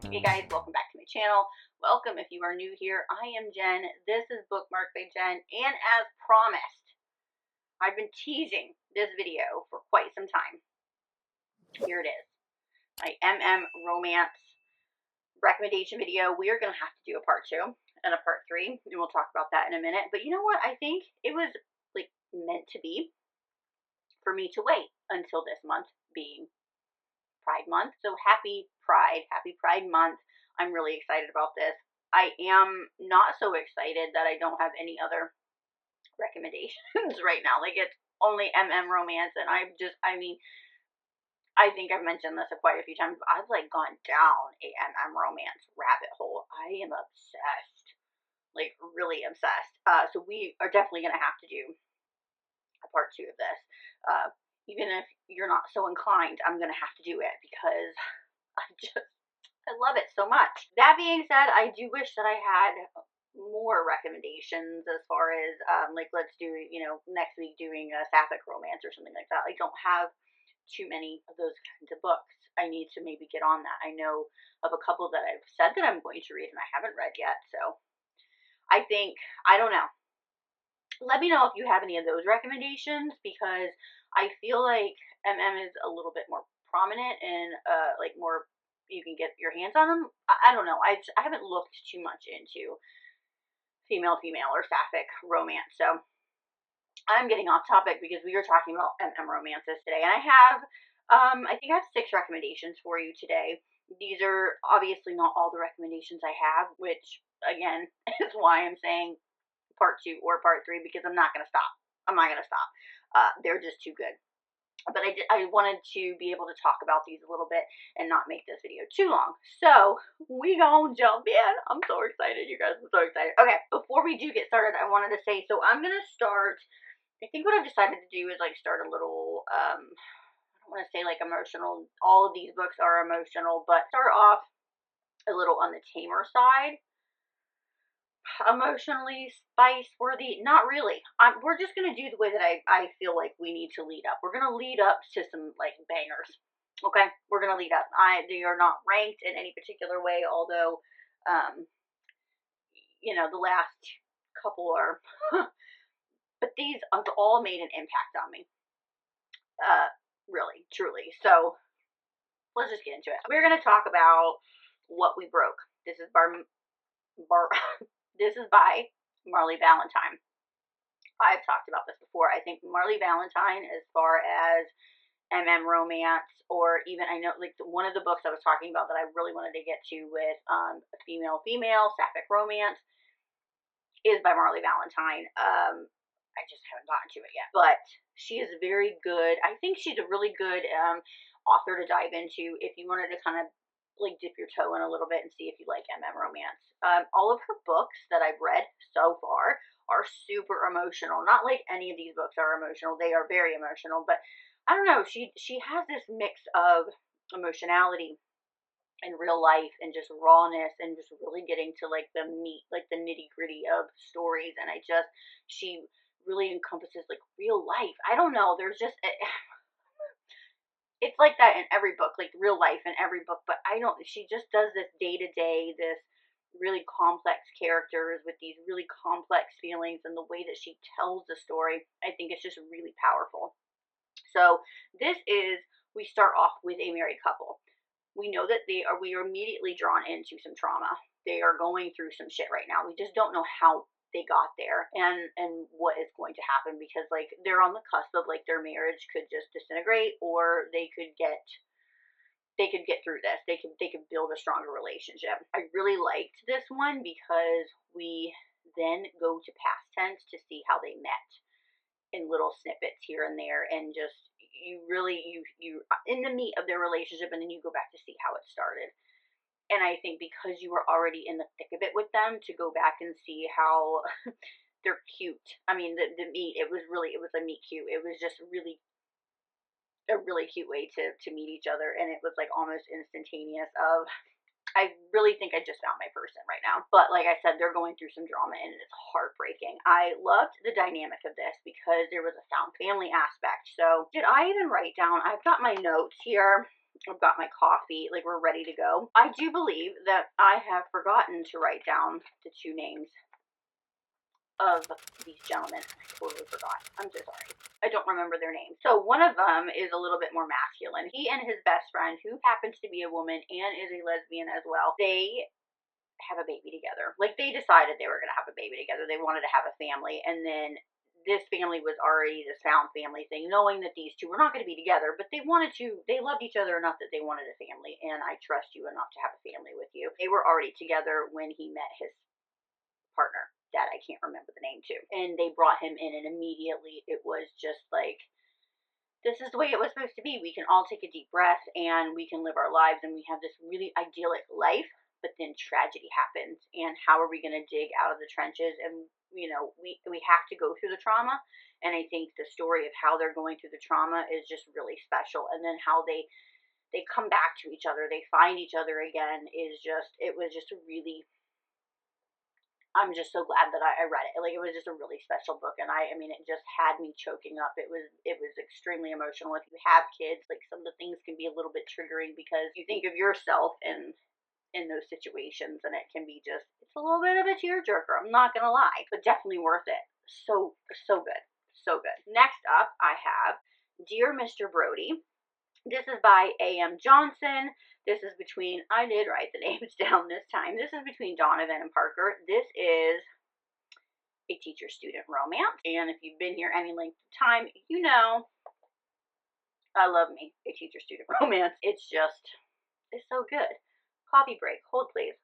Hey guys, welcome back to my channel. Welcome if you are new here. I am Jen. This is Bookmark by Jen, and as promised, I've been teasing this video for quite some time. Here it is. My romance recommendation video. We are going to have to do a part 2 and a part 3, and we'll talk about that in a minute. But you know what? I think it was like meant to be for me to wait until this month being Pride Month. So happy Pride Month. I'm really excited about this. I am not so excited that I don't have any other recommendations right now. Like, it's only romance, and I think I've mentioned this quite a few times, but I've like gone down a romance rabbit hole. I am obsessed, like really obsessed. So we are definitely gonna have to do a part 2 of this. Even if you're not so inclined, I'm gonna have to do it because I love it so much. That being said, I do wish that I had more recommendations as far as like, let's do, next week doing a sapphic romance or something like that. I don't have too many of those kinds of books. I need to maybe get on that. I know of a couple that I've said that I'm going to read and I haven't read yet. So I don't know. Let me know if you have any of those recommendations, because I feel like is a little bit more prominent and like more, you can get your hands on them. I don't know. I haven't looked too much into female or sapphic romance. So I'm getting off topic because we were talking about romances today, and I have I think I have 6 recommendations for you today. These are obviously not all the recommendations I have, which again is why I'm saying part 2 or part 3, because I'm not going to stop. They're just too good. But I wanted to be able to talk about these a little bit and not make this video too long. So we gonna jump in. I'm so excited, you guys. I'm so excited. Okay, before we do get started, I wanted to say, so I'm going to start, I think what I've decided to do is like start a little, I don't want to say like emotional. All of these books are emotional, but start off a little on the tamer side. Emotionally spice worthy, not really. We're just gonna do the way that I feel like we need to lead up. We're gonna lead up to some like bangers. Okay, we're gonna lead up. They are not ranked in any particular way, although the last couple are but these have all made an impact on me, really truly. So let's just get into it. We're gonna talk about What We Broke. This is this is by Marley Valentine. I've talked about this before. I think Marley Valentine, as far as romance, or even, I know like one of the books I was talking about that I really wanted to get to with a female sapphic romance is by Marley Valentine. I just haven't gotten to it yet, but she is very good. I think she's a really good author to dive into if you wanted to kind of like dip your toe in a little bit and see if you like romance. All of her books that I've read so far are super emotional. Not like any of these books are emotional. They are very emotional, but I don't know. She has this mix of emotionality and real life and just rawness and just really getting to like the meat, like the nitty gritty of stories. And she really encompasses like real life. I don't know. There's just it's like that in every book, like real life in every book, but she just does this day to day, this really complex characters with these really complex feelings, and the way that she tells the story, I think it's just really powerful. So we start off with a married couple. We know that we are immediately drawn into some trauma. They are going through some shit right now. We just don't know how they got there and what is going to happen, because like they're on the cusp of like their marriage could just disintegrate, or they could get through this. They could build a stronger relationship. I really liked this one because we then go to past tense to see how they met in little snippets here and there, and just you in the meat of their relationship, and then you go back to see how it started. And I think because you were already in the thick of it with them, to go back and see how they're cute. I mean, the meet, it was a meet cute. It was just a really cute way to meet each other. And it was like almost instantaneous of, I really think I just found my person right now. But like I said, they're going through some drama and it's heartbreaking. I loved the dynamic of this because there was a found family aspect. So did I even write down, I've got my notes here. I've got my coffee, like we're ready to go. I do believe that I have forgotten to write down the two names of these gentlemen. I totally forgot. I'm so sorry. I don't remember their names. So one of them is a little bit more masculine. He and his best friend, who happens to be a woman and is a lesbian as well, they have a baby together. Like they decided they were going to have a baby together. They wanted to have a family. And then this family was already this found family thing, knowing that these two were not going to be together, but they loved each other enough that they wanted a family. And I trust you enough to have a family with you. They were already together when he met his partner that I can't remember the name too. And they brought him in, and immediately it was just like, this is the way it was supposed to be. We can all take a deep breath and we can live our lives and we have this really idyllic life, but then tragedy happens. And how are we going to dig out of the trenches? And, we have to go through the trauma. And I think the story of how they're going through the trauma is just really special. And then how they come back to each other, they find each other again, it was just a really, I'm just so glad that I read it. Like it was just a really special book, and I mean, it just had me choking up. It was extremely emotional. If you have kids, like some of the things can be a little bit triggering because you think of yourself in those situations, and it can be it's a little bit of a tearjerker. I'm not gonna lie, but definitely worth it. So good, so good. Next up, I have Dear Mr. Brody. This is by A.M. Johnson. This is between, I did write the names down this time. This is between Donovan and Parker. This is a teacher-student romance. And if you've been here any length of time, you know I love me a teacher-student romance. It's so good. Coffee break. Hold, please.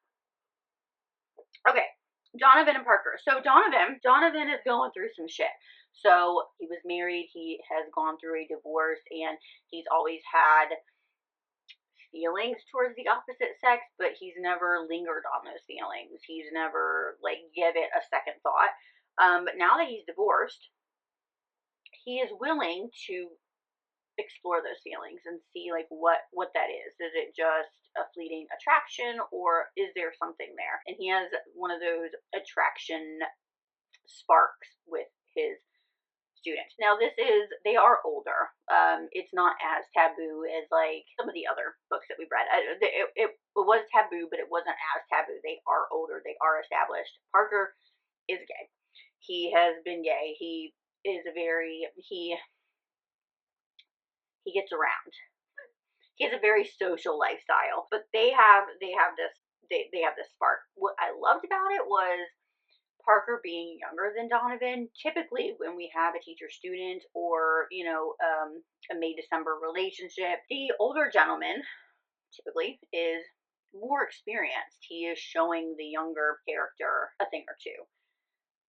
Okay. Donovan and Parker. So Donovan is going through some shit. So he was married. He has gone through a divorce, and he's always had feelings towards the opposite sex, but he's never lingered on those feelings. He's never like give it a second thought. But now that he's divorced, he is willing to explore those feelings and see like what that is. Is it just a fleeting attraction, or is there something there? And he has one of those attraction sparks with his students. Now they are older. It's not as taboo as like some of the other books that we've read. It was taboo, but it wasn't as taboo. They are older. They are established. Parker is gay. He has been gay. He is he gets around. He has a very social lifestyle, but they have this spark. What I loved about it was Parker being younger than Donovan. Typically, when we have a teacher-student or, a May-December relationship, the older gentleman typically is more experienced. He is showing the younger character a thing or two.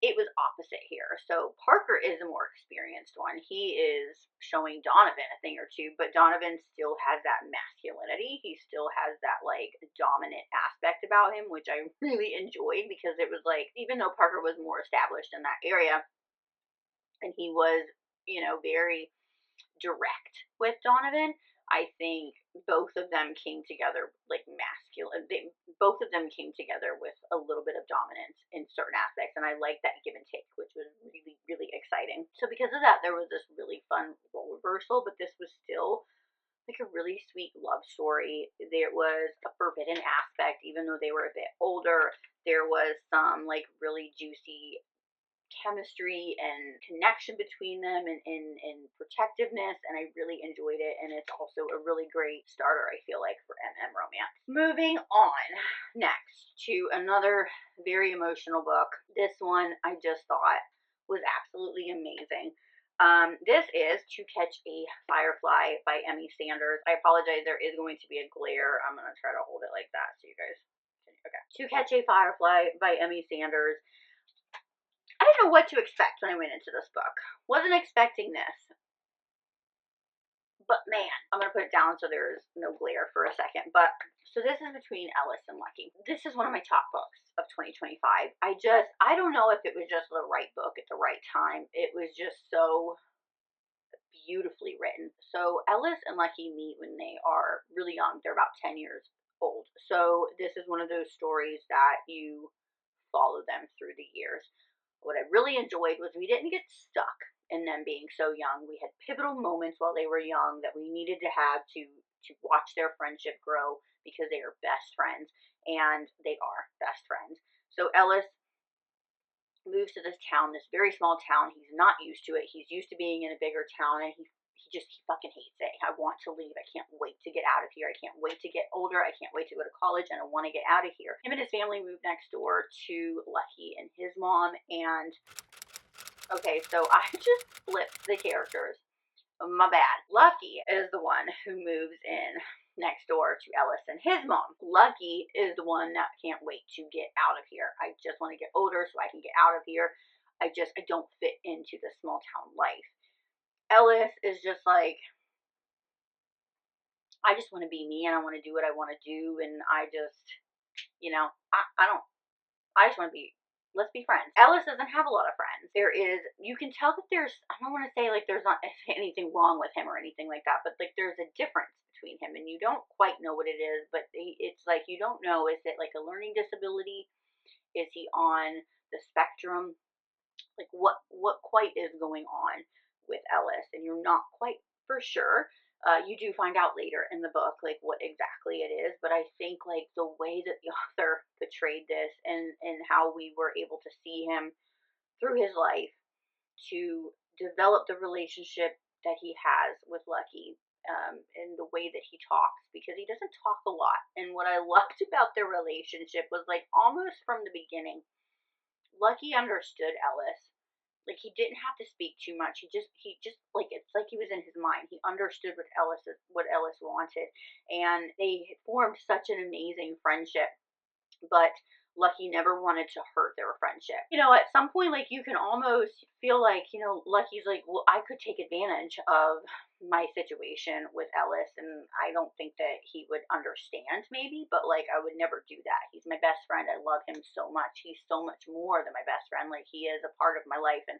It was opposite here. So Parker is the more experienced one. He is showing Donovan a thing or two, but Donovan still has that masculinity. He still has that like dominant aspect about him, which I really enjoyed because it was like, even though Parker was more established in that area and he was, very direct with Donovan, I think both of them came together like masculine. Both of them came together with a little bit of dominance in certain aspects, and I liked that give and take, which was really, really exciting. So because of that, there was this really fun role reversal, but this was still like a really sweet love story. There was a forbidden aspect, even though they were a bit older. There was some like really juicy chemistry and connection between them and protectiveness, and I really enjoyed it, and it's also a really great starter, I feel like, for MM romance. Moving on next to another very emotional book. This one I just thought was absolutely amazing. This is To Catch a Firefly by Emmy Sanders. I apologize, there is going to be a glare. I'm going to try to hold it like that so you guys can, okay. To Catch a Firefly by Emmy Sanders. I didn't know what to expect when I went into this book. Wasn't expecting this. But man, I'm going to put it down so there's no glare for a second. But so this is between Ellis and Lucky. This is one of my top books of 2025. I don't know if it was just the right book at the right time. It was just so beautifully written. So Ellis and Lucky meet when they are really young. They're about 10 years old. So this is one of those stories that you follow them through the years. What I really enjoyed was we didn't get stuck and them being so young. We had pivotal moments while they were young that we needed to have to watch their friendship grow because they are best friends, and they are best friends. So Ellis moves to this town, this very small town. He's not used to it. He's used to being in a bigger town, and he fucking hates it. I want to leave. I can't wait to get out of here. I can't wait to get older. I can't wait to go to college, and I want to get out of here. Him and his family moved next door to Lucky and his mom, and okay, so I just flipped the characters. My bad. Lucky is the one who moves in next door to Ellis and his mom. Lucky is the one that can't wait to get out of here. I just want to get older so I can get out of here. I don't fit into the small town life. Ellis is just like, I just want to be me, and I want to do what I want to do, and I just, I just want to be, let's be friends. Ellis doesn't have a lot of friends. You can tell that I don't want to say like there's not anything wrong with him or anything like that, but like there's a difference between him, and you don't quite know what it is, but it's like you don't know, is it like a learning disability? Is he on the spectrum? Like what quite is going on with Ellis, and you're not quite for sure. You do find out later in the book like what exactly it is, but I think like the way that the author portrayed this, and how we were able to see him through his life to develop the relationship that he has with Lucky, and the way that he talks, because he doesn't talk a lot. And what I loved about their relationship was like almost from the beginning, Lucky understood Ellis. Like he didn't have to speak too much. He just like, it's like he was in his mind. He understood what Ellis wanted, and they formed such an amazing friendship. But Lucky never wanted to hurt their friendship. At some point, like you can almost feel like, Lucky's like, well, I could take advantage of my situation with Ellis, and I don't think that he would understand maybe, but like I would never do that. He's my best friend. I love him so much. He's so much more than my best friend. Like he is a part of my life, and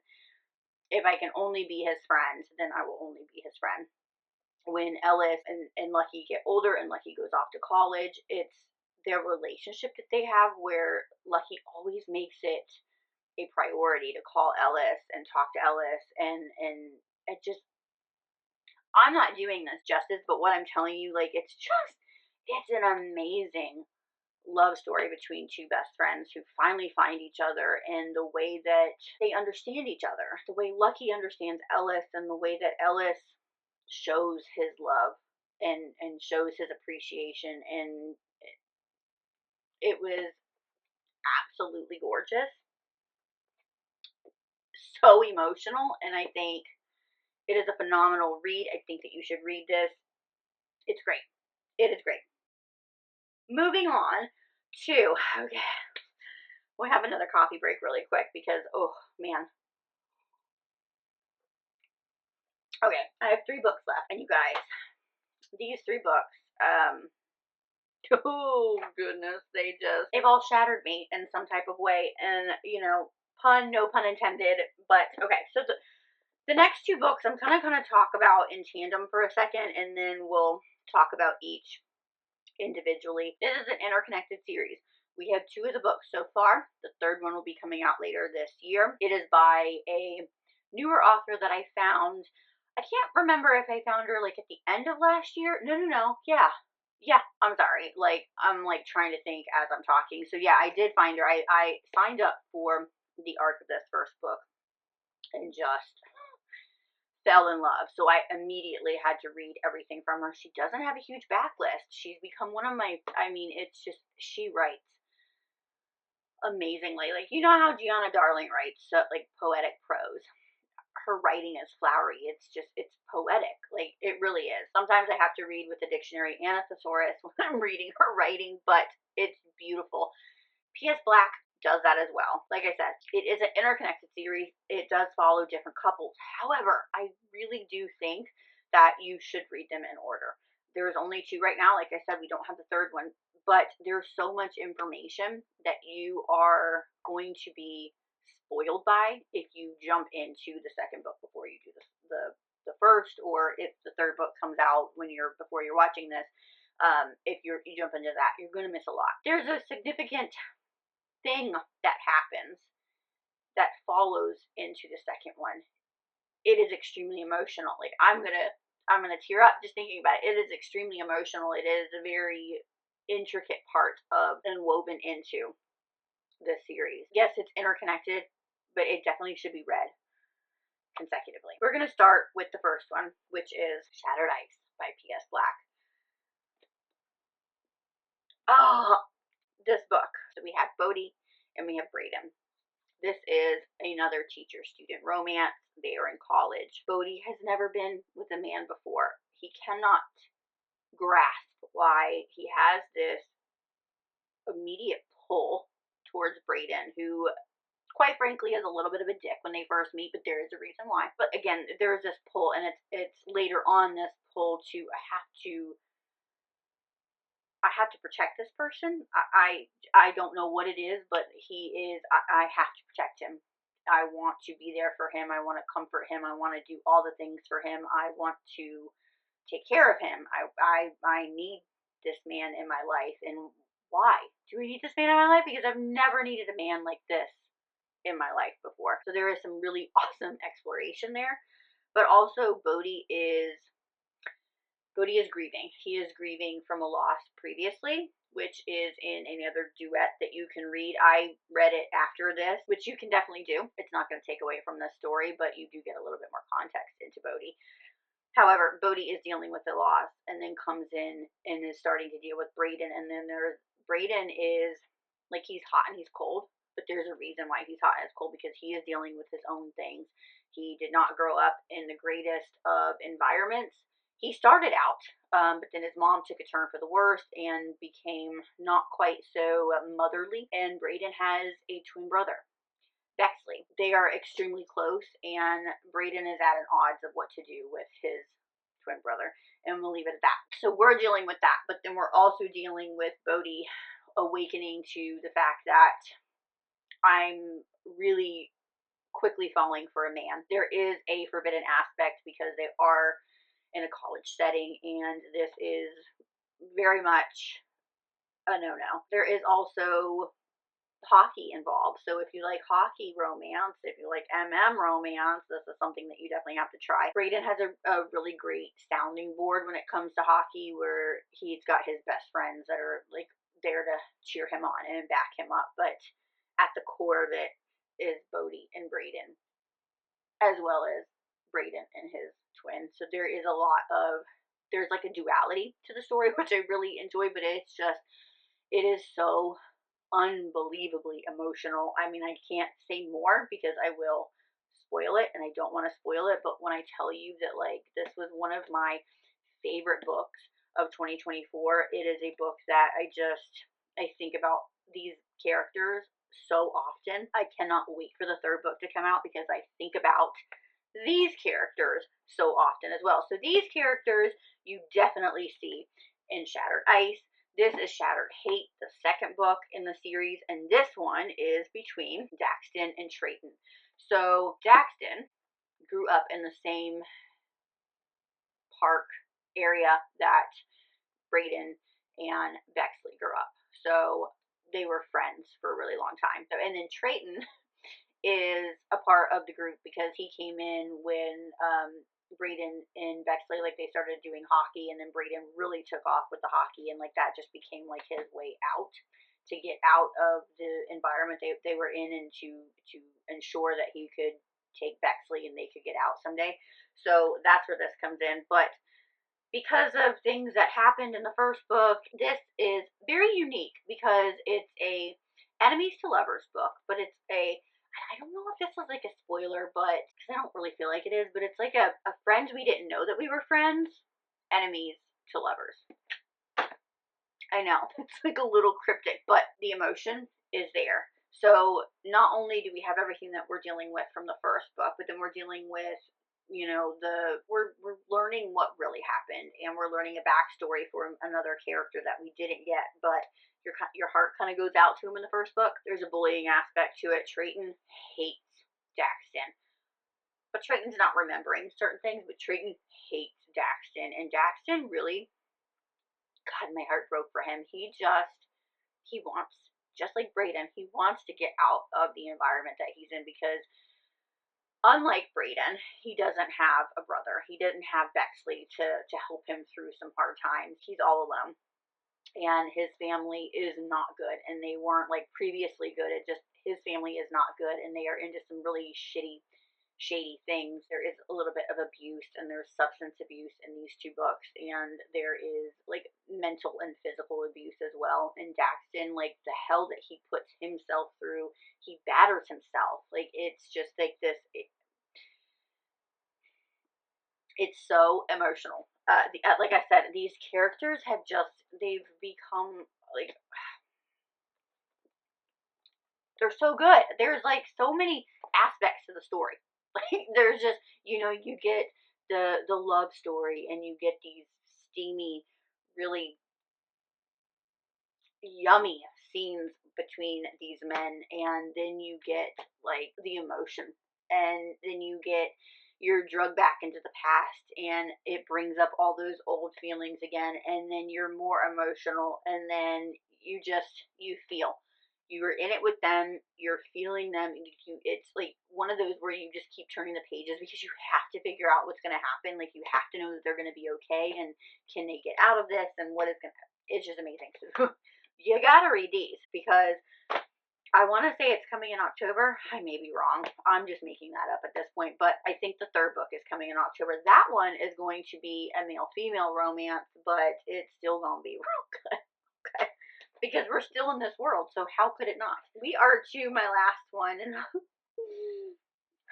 if I can only be his friend, then I will only be his friend. When Ellis and Lucky get older and Lucky goes off to college, it's their relationship that they have where Lucky always makes it a priority to call Ellis and talk to Ellis, and it just, I'm not doing this justice, but what I'm telling you, like it's an amazing love story between two best friends who finally find each other, and the way that they understand each other, the way Lucky understands Ellis, and the way that Ellis shows his love and shows his appreciation, and it was absolutely gorgeous, so emotional, and I think it is a phenomenal read. I think that you should read this. It's great. It is great. Moving on to, okay, we'll have another coffee break really quick because, oh man. Okay, I have 3 books left, and you guys, these 3 books, oh goodness, they've all shattered me in some type of way, and no pun intended, but okay, so the next 2 books I'm kind of going to talk about in tandem for a second, and then we'll talk about each individually. This is an interconnected series. We have 2 of the books so far. The 3rd one will be coming out later this year. It is by a newer author that I found. I can't remember if I found her like at the end of last year. No. Yeah, I'm sorry. Like, I'm like trying to think as I'm talking. So yeah, I did find her. I signed up for the arc of this first book and just fell in love. So I immediately had to read everything from her. She doesn't have a huge backlist. She's become one of my, it's just, she writes amazingly. Like, you know how Gianna Darling writes, like poetic prose. Her writing is flowery. It's poetic. Like, it really is. Sometimes I have to read with a dictionary and a thesaurus when I'm reading her writing, but it's beautiful. P.S. Black does that as well. Like I said, it is an interconnected series. It does follow different couples. However, I really do think that you should read them in order. There's only 2 right now. Like I said, we don't have the 3rd one, but there's so much information that you are going to be spoiled by if you jump into the 2nd book before you do the first, or if the 3rd book comes out before you're watching this. If you jump into that, you're going to miss a lot. There's a significant thing that happens that follows into the 2nd one. it is extremely emotional. Like I'm gonna tear up just thinking about it. It is extremely emotional. It is a very intricate part of and woven into this series. Yes, it's interconnected, but it definitely should be read consecutively. We're gonna start with the first one, which is Shattered Ice by P.S. Black. Oh, this book. So we have Bodhi and we have Brayden. This is another teacher-student romance. They are in college. Bodhi has never been with a man before. He cannot grasp why he has this immediate pull towards Brayden, who quite frankly is a little bit of a dick when they first meet, but there is a reason why. But again, there is this pull, and it's later on this pull to I have to protect this person. I don't know what it is, but he is. I have to protect him. I want to be there for him. I want to comfort him. I want to do all the things for him. I want to take care of him. I need this man in my life. And why do we need this man in my life? Because I've never needed a man like this in my life before. So there is some really awesome exploration there. But also Bodhi is grieving. He is grieving from a loss previously, which is in another duet that you can read. I read it after this, which you can definitely do. It's not going to take away from the story, but you do get a little bit more context into Bodhi. However, Bodhi is dealing with the loss and then comes in and is starting to deal with Brayden. And then Brayden is like, he's hot and he's cold, but there's a reason why he's hot and it's cold, because he is dealing with his own things. He did not grow up in the greatest of environments. He started out, but then his mom took a turn for the worst and became not quite so motherly. And Brayden has a twin brother, Bexley. They are extremely close, and Brayden is at an odds of what to do with his twin brother, and we'll leave it at that. So we're dealing with that, but then we're also dealing with Bodhi awakening to the fact that I'm really quickly falling for a man. There is a forbidden aspect because they are in a college setting, and this is very much a no-no. There is also hockey involved. So if you like hockey romance, if you like romance, this is something that you definitely have to try. Brayden has a really great sounding board when it comes to hockey, where he's got his best friends that are like there to cheer him on and back him up. But at the core of it is Bodhi and Brayden, as well as Brayden and his twin. So there is there's like a duality to the story, which I really enjoy, but it is so unbelievably emotional. I mean, I can't say more because I will spoil it, and I don't want to spoil it, but when I tell you that, like, this was one of my favorite books of 2024, it is a book that I think about these characters so often. I cannot wait for the third book to come out because I think about these characters so often as well. So these characters you definitely see in Shattered Ice. This is Shattered Hate, the second book in the series, and this one is between Daxton and Trayton. So Daxton grew up in the same park area that Brayden and Bexley grew up. So they were friends for a really long time. So, and then Trayton is a part of the group because he came in when Brayden and Bexley, like, they started doing hockey, and then Brayden really took off with the hockey, and like that just became like his way out to get out of the environment they were in, and to ensure that he could take Bexley and they could get out someday. So that's where this comes in. But because of things that happened in the first book, this is very unique because it's a enemies to lovers book, but I don't know if this was like a spoiler, but because I don't really feel like it is, but it's like a friends we didn't know that we were friends, enemies to lovers. I know, it's like a little cryptic, but the emotion is there. So not only do we have everything that we're dealing with from the first book, but then we're dealing with, we're learning what really happened, and we're learning a backstory for another character that we didn't get, but your heart kind of goes out to him in the first book. There's a bullying aspect to it. Trayton hates Daxton, but Trayton's not remembering certain things, but Trayton hates Daxton, and Daxton really, God, my heart broke for him. He wants, just like Brayden, he wants to get out of the environment that he's in, because unlike Brayden, he doesn't have a brother. He didn't have Bexley to help him through some hard times. He's all alone, and his family is not good, and they weren't like previously good. It just his family is not good, and they are into some really shady things. There is a little bit of abuse, and there's substance abuse in these two books, and there is like mental and physical abuse as well. And Daxton, like the hell that he puts himself through, he batters himself. Like it's just like this. It's so emotional. Like I said, these characters have they've become like they're so good. There's like so many aspects to the story. Like there's just you get the love story, and you get these steamy, really yummy scenes between these men, and then you get like the emotion, and then you're drugged back into the past, and it brings up all those old feelings again, and then you're more emotional, and then you feel you're in it with them, you're feeling them. It's like one of those where you just keep turning the pages because you have to figure out what's going to happen. Like you have to know that they're going to be okay, and can they get out of this, and what is going to, it's just amazing. You gotta read these, because I want to say it's coming in October. I may be wrong. I'm just making that up at this point, but I think the third book is coming in October. That one is going to be a male-female romance, but it's still going to be real good. Okay? Because we're still in this world, so how could it not? We are to my last one, and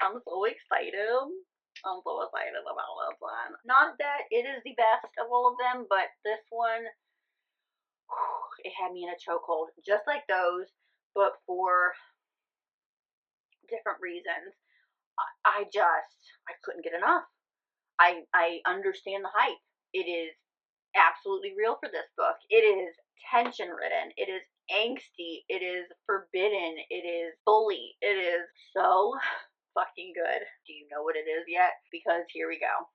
I'm so excited. I'm so excited about this one. Not that it is the best of all of them, but this one, it had me in a chokehold, just like those, but for different reasons. I couldn't get enough. I understand the hype. It is absolutely real for this book. It is tension ridden. It is angsty. It is forbidden. It is bully. It is so fucking good. Do you know what it is yet? Because here we go.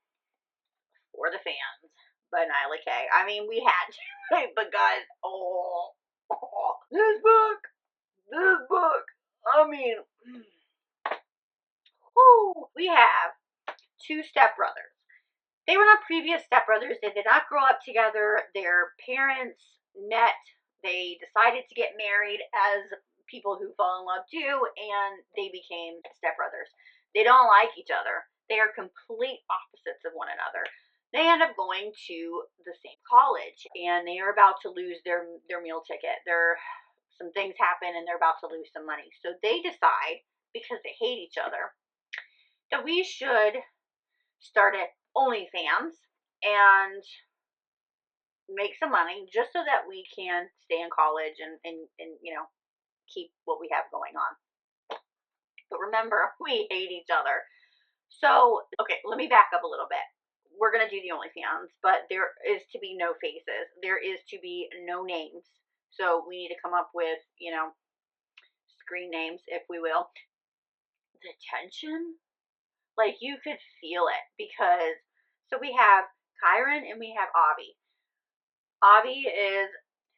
For the Fans by Nyla K. I mean, we had to, but guys, this book, I mean, we have two stepbrothers. They were not previous stepbrothers. They did not grow up together. Their parents met. They decided to get married, as people who fall in love do, and they became stepbrothers. They don't like each other. They are complete opposites of one another. They end up going to the same college, and they are about to lose their meal ticket. Some things happen, and they're about to lose some money. So they decide, because they hate each other, that we should start at OnlyFans and make some money, just so that we can stay in college and keep what we have going on. But remember, we hate each other. So, okay, let me back up a little bit. We're going to do the OnlyFans, but there is to be no faces. There is to be no names. So we need to come up with, screen names, if we will. The tension, like you could feel it, because, so we have Kyron and we have Avi. Avi is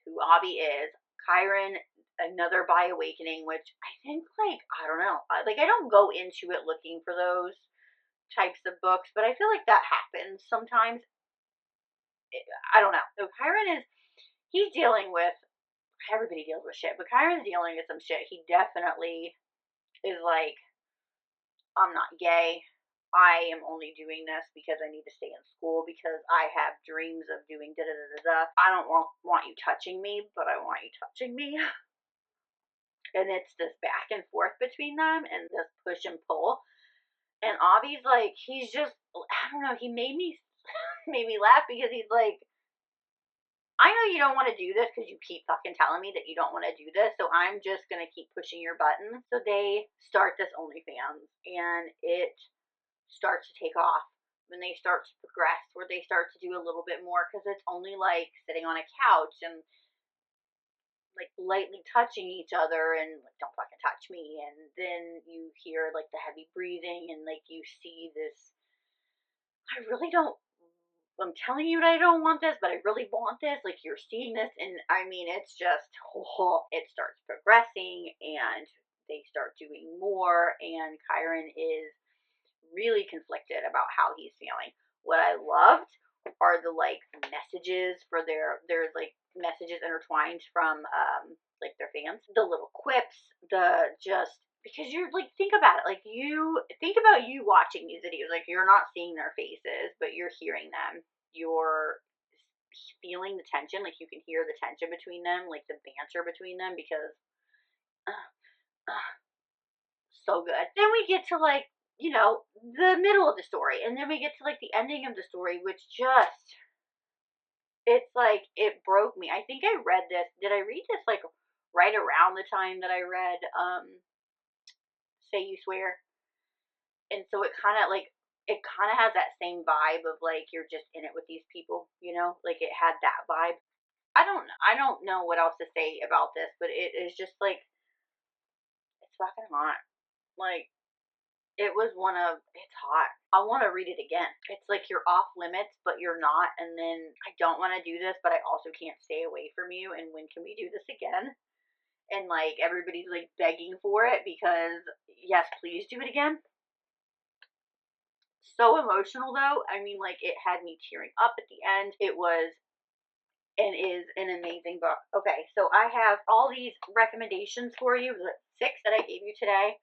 who Avi is. Kyron, another bi awakening, which I think, like, I don't know. Like, I don't go into it looking for those types of books, but I feel like that happens sometimes. I don't know. So Kyron he's dealing with, everybody deals with shit, but Kyron's dealing with some shit. He definitely is like, I'm not gay. I am only doing this because I need to stay in school, because I have dreams of doing da da da da da. I don't want you touching me, but I want you touching me. And it's this back and forth between them, and this push and pull. And Avi's like, he's just, I don't know, he made me laugh, because he's like, I know you don't want to do this because you keep fucking telling me that you don't want to do this, so I'm just going to keep pushing your buttons. So they start this OnlyFans, and it starts to take off when they start to progress, where they start to do a little bit more, because it's only like sitting on a couch and like lightly touching each other, and like, don't fucking touch me. And then you hear like the heavy breathing, and like you see this, I really don't, I'm telling you that I don't want this, but I really want this. Like, you're seeing this, and I mean, it's just, it starts progressing, and they start doing more, and Kyron is really conflicted about how he's feeling. What I loved are the like messages for there's like messages intertwined from like their fans. The little quips, the just because you're like think about it. Like you think about you watching these videos. Like you're not seeing their faces, but you're hearing them. You're feeling the tension, like you can hear the tension between them, like the banter between them because uh, uh, so good. Then we get to like, the middle of the story, and then we get to like the ending of the story, which just it's like it broke me. I think I read this. Did I read this like right around the time that I read Say You Swear? And so it kind of has that same vibe of like you're just in it with these people, like it had that vibe. I don't know what else to say about this, but it is just like it's fucking hot. Like it's hot. I want to read it again. It's like you're off limits, but you're not. And then I don't want to do this, but I also can't stay away from you. And when can we do this again? And like everybody's like begging for it because yes, please do it again. So emotional though. I mean, like it had me tearing up at the end. It was and is an amazing book. Okay, so I have all these recommendations for you, the 6 that I gave you today.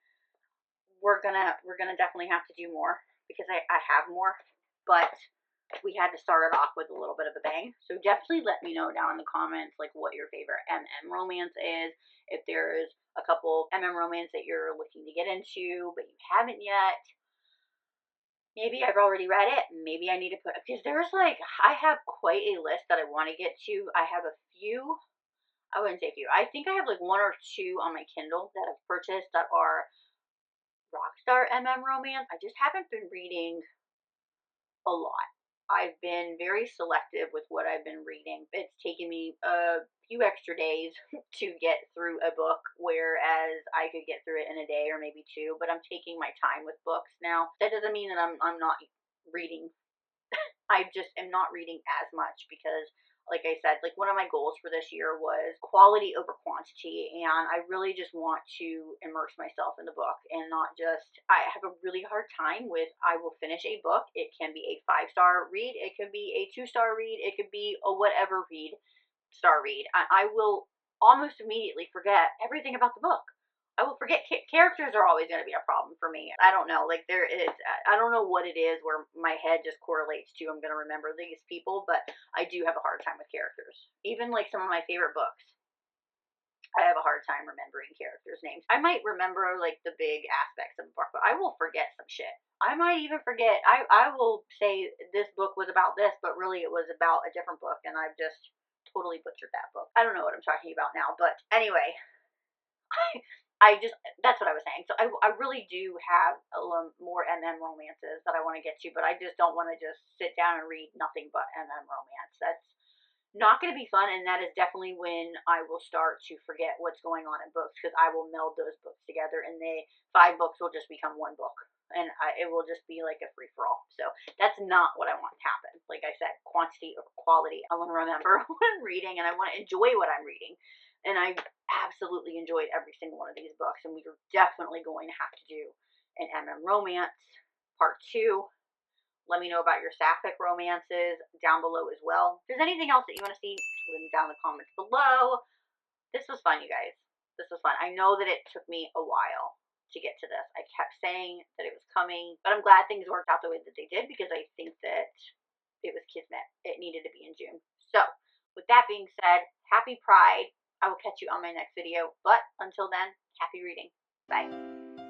We're gonna definitely have to do more because I have more, but we had to start it off with a little bit of a bang. So definitely let me know down in the comments like what your favorite MM romance is. If there's a couple MM romance that you're looking to get into but you haven't yet. Maybe I've already read it. Maybe I need to put because there's like I have quite a list that I want to get to. I have a few. I wouldn't say a few. I think I have like 1 or 2 on my Kindle that I've purchased that are Rockstar MM romance. I just haven't been reading a lot. I've been very selective with what I've been reading. It's taken me a few extra days to get through a book, whereas I could get through it in a day or maybe 2. But I'm taking my time with books now. That doesn't mean that I'm not reading. I just am not reading as much because like I said, like one of my goals for this year was quality over quantity, and I really just want to immerse myself in the book and not just. I have a really hard time with. I will finish a book. It can be a 5-star read. It could be a 2-star read. It could be a whatever star read. I will almost immediately forget everything about the book. I will forget characters are always going to be a problem for me. I don't know, like there is, I don't know what it is where my head just correlates to I'm going to remember these people, but I do have a hard time with characters. Even like some of my favorite books, I have a hard time remembering characters' names. I might remember like the big aspects of the book, but I will forget some shit. I might even forget. I will say this book was about this, but really it was about a different book, and I've just totally butchered that book. I don't know what I'm talking about now, but anyway, I just that's what I was saying. So I really do have more MM romances that I want to get to, but I just don't want to just sit down and read nothing but MM romance. That's not going to be fun, and that is definitely when I will start to forget what's going on in books because I will meld those books together, and the 5 books will just become 1 book, and it will just be like a free for all. So that's not what I want to happen. Like I said, quantity over quality. I want to remember what I'm reading, and I want to enjoy what I'm reading. And I absolutely enjoyed every single one of these books, and we are definitely going to have to do an MM romance part 2. Let me know about your sapphic romances down below as well. If there's anything else that you want to see, let me down in the comments below. This was fun, you guys. This was fun. I know that it took me a while to get to this. I kept saying that it was coming, but I'm glad things worked out the way that they did because I think that it was kismet. It needed to be in June. So, with that being said, happy Pride. I will catch you on my next video. But until then, happy reading. Bye.